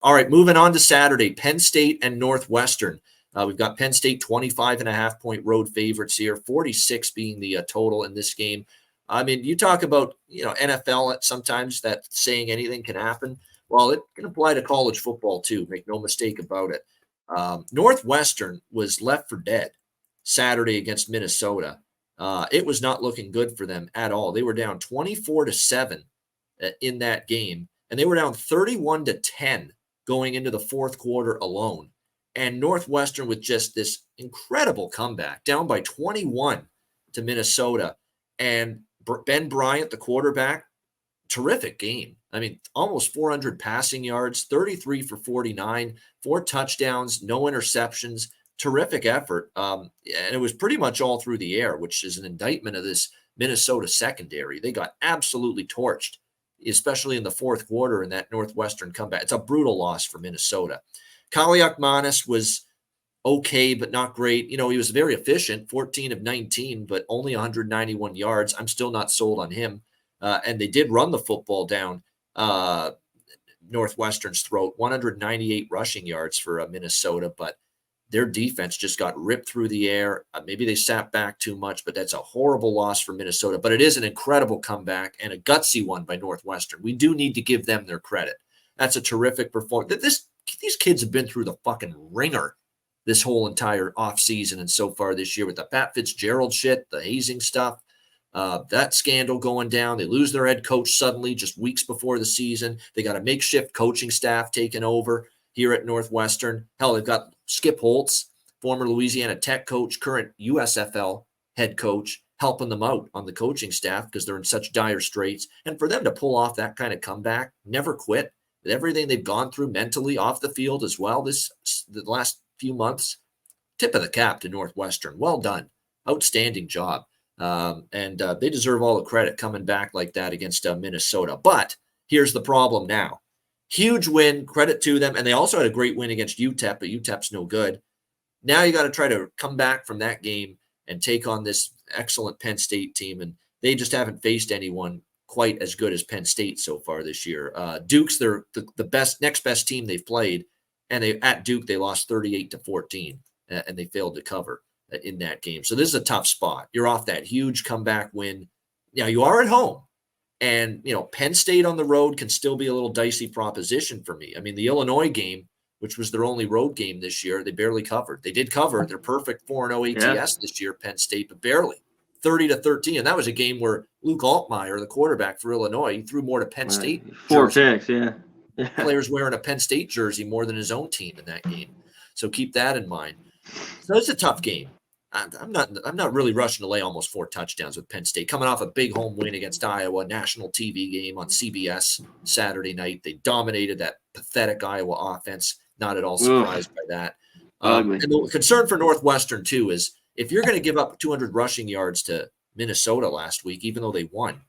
All right, moving on to Saturday, Penn State and Northwestern. We've got Penn State 25.5-point road favorites here, 46 being the total in this game. I mean, you talk about, NFL sometimes that saying anything can happen. Well, it can apply to college football too. Make no mistake about it. Northwestern was left for dead Saturday against Minnesota. It was not looking good for them at all. They were down 24-7 in that game, and they were down 31-10 going into the fourth quarter alone. And Northwestern with just this incredible comeback, down by 21 to Minnesota. And Ben Bryant, the quarterback, terrific game. I mean, almost 400 passing yards, 33 for 49, 4 touchdowns, no interceptions, terrific effort. And it was pretty much all through the air, which is an indictment of this Minnesota secondary. They got absolutely torched, especially in the fourth quarter in that Northwestern comeback. It's a brutal loss for Minnesota. Kaliakmanis was okay, but not great. He was very efficient, 14 of 19, but only 191 yards. I'm still not sold on him. And they did run the football down Northwestern's throat, 198 rushing yards for Minnesota, but their defense just got ripped through the air. Maybe they sat back too much, but that's a horrible loss for Minnesota. But it is an incredible comeback and a gutsy one by Northwestern. We do need to give them their credit. That's a terrific performance. These kids have been through the fucking ringer this whole entire offseason and so far this year with the Pat Fitzgerald shit, the hazing stuff, that scandal going down. They lose their head coach suddenly just weeks before the season. They got a makeshift coaching staff taken over here at Northwestern. Hell, they've got Skip Holtz, former Louisiana Tech coach, current USFL head coach, helping them out on the coaching staff because they're in such dire straits. And for them to pull off that kind of comeback, never quit, with everything they've gone through mentally off the field as well the last few months, tip of the cap to Northwestern. Well done. Outstanding job. And they deserve all the credit coming back like that against Minnesota. But here's the problem now. Huge win, credit to them. And they also had a great win against UTEP, but UTEP's no good. Now you got to try to come back from that game and take on this excellent Penn State team. And they just haven't faced anyone quite as good as Penn State so far this year. Duke's the next best team they've played. And at Duke, they lost 38-14, and they failed to cover in that game. So this is a tough spot. You're off that huge comeback win. Now you are at home. And, Penn State on the road can still be a little dicey proposition for me. I mean, the Illinois game, which was their only road game this year, they barely covered. They did cover. They're perfect 4-0 ATS this year, Penn State, but barely. 30-13. And that was a game where Luke Altmaier, the quarterback for Illinois, he threw more to Penn State. 4 picks, yeah. Players wearing a Penn State jersey more than his own team in that game. So keep that in mind. So it's a tough game. I'm not really rushing to lay almost 4 touchdowns with Penn State. Coming off a big home win against Iowa, national TV game on CBS Saturday night. They dominated that pathetic Iowa offense. Not at all surprised by that. And the concern for Northwestern, too, is if you're going to give up 200 rushing yards to Minnesota last week, even though they won,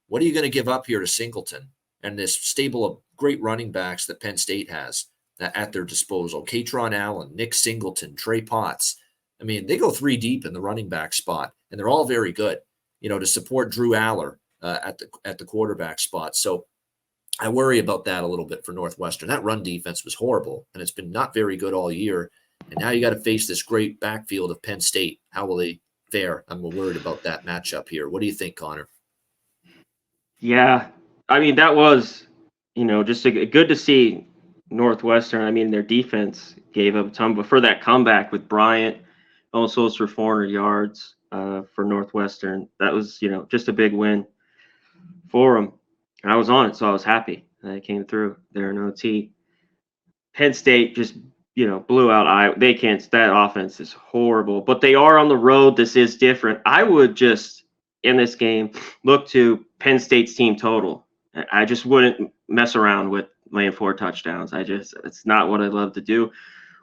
what are you going to give up here to Singleton and this stable of great running backs that Penn State has at their disposal? Katron Allen, Nick Singleton, Trey Potts. I mean, they go 3 deep in the running back spot, and they're all very good, to support Drew Aller at the quarterback spot. So I worry about that a little bit for Northwestern. That run defense was horrible, and it's been not very good all year. And now you got to face this great backfield of Penn State. How will they fare? I'm worried about that matchup here. What do you think, Connor? Yeah, I mean, that was, just good to see Northwestern. I mean, their defense gave up a ton, but for that comeback with Bryant, also for 400 yards for Northwestern, that was, just a big win for them. I was on it, so I was happy that it came through there in OT. Penn State just, blew out Iowa. They can't. That offense is horrible, but they are on the road. This is different. I would just, in this game, look to Penn State's team total. I just wouldn't mess around with laying 4 touchdowns. It's not what I love to do.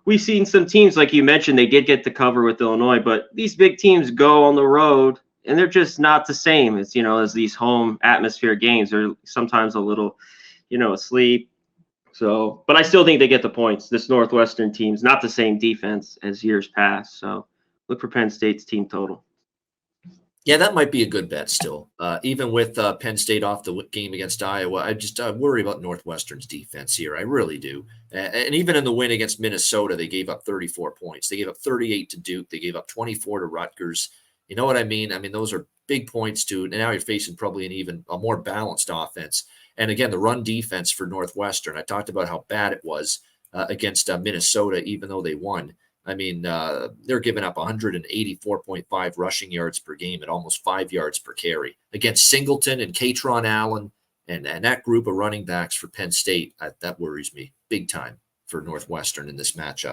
We've seen some teams, like you mentioned, they did get the cover with Illinois, but these big teams go on the road, and they're just not the same as, as these home atmosphere games. They're sometimes a little, asleep. So, but I still think they get the points. This Northwestern team's not the same defense as years past. So look for Penn State's team total. Yeah, that might be a good bet still. Even with Penn State off the game against Iowa, I worry about Northwestern's defense here. I really do. And even in the win against Minnesota, they gave up 34 points. They gave up 38 to Duke. They gave up 24 to Rutgers. You know what I mean? I mean, those are big points too. And now you're facing probably a more balanced offense. And again, the run defense for Northwestern. I talked about how bad it was against Minnesota, even though they won. I mean, they're giving up 184.5 rushing yards per game at almost 5 yards per carry against Singleton and Katron Allen and that group of running backs for Penn State. That worries me big time for Northwestern in this matchup.